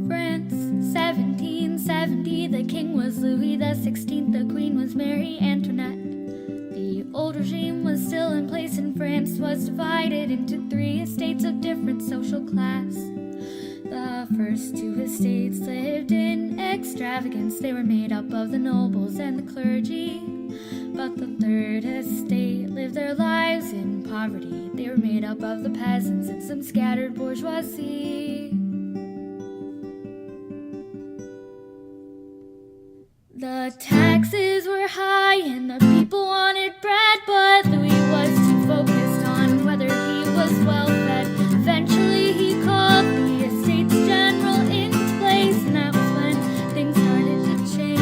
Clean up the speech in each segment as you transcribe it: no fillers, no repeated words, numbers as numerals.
France, 1770, the king was Louis XVI, the queen was Marie Antoinette. The old regime was still in place, and France was divided into 3 estates of different social class. The first 2 estates lived in extravagance. They were made up of the nobles and the clergy. But the 3rd estate lived their lives in poverty. They were made up of the peasants and some scattered bourgeoisie. The taxes were high and the people wanted bread, but Louis was too focused on whether he was well fed. Eventually he called the Estates General into place, and that was when things started to change.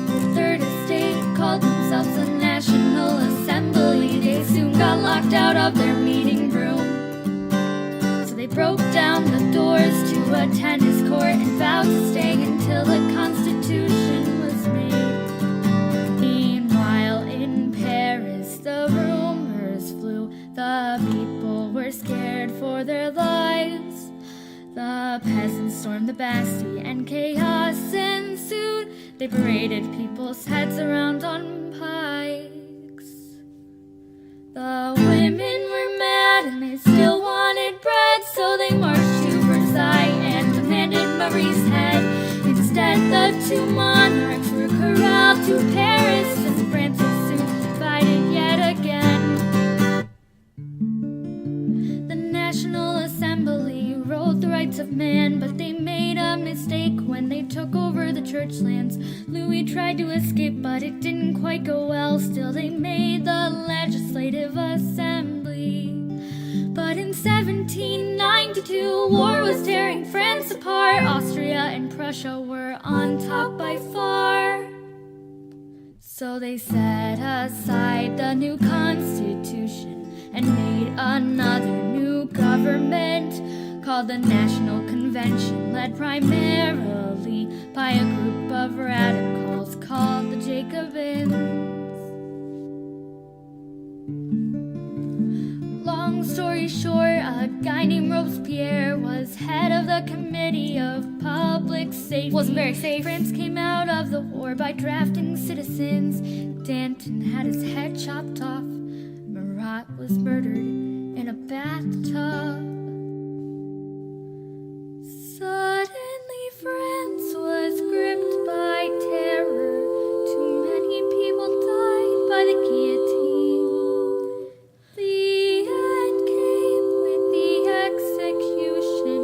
The 3rd estate called themselves the National Assembly. They soon got locked out of their meeting room, so they broke down the doors to a tennis court and vowed to stay until the Constitution was made. Meanwhile, in Paris, the rumors flew. The people were scared for their lives. The peasants stormed the Bastille and chaos ensued. They paraded people's heads around on pikes. The women were mad and they still wanted bread, so they marched to Versailles and demanded Marie's head. Instead, the 2 monarchs were corralled to Paris, and France was soon divided yet again. The National Assembly wrote the rights of man, but they made a mistake when they took over the church lands. Louis tried to escape, but it didn't quite go well. Still, they made the Legislative Assembly. But in 1792, war was tearing France apart. Austria and Prussia were on top by far. So they set aside the new constitution and made another new government called the National Convention, led primarily by a group of radicals called the Jacobins. Long story short, a guy named Robespierre was head of the Committee of Public Safety. Wasn't very safe. France came out of the war by drafting citizens. Danton had his head chopped off. Marat was murdered in a bathtub. Suddenly France was gripped by terror. Too many people died by the guillotine. The end came with the execution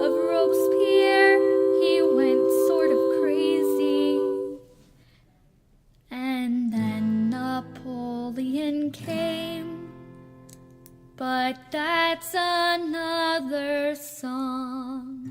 of Robespierre. He went sort of crazy. And then Napoleon came. But that's another song.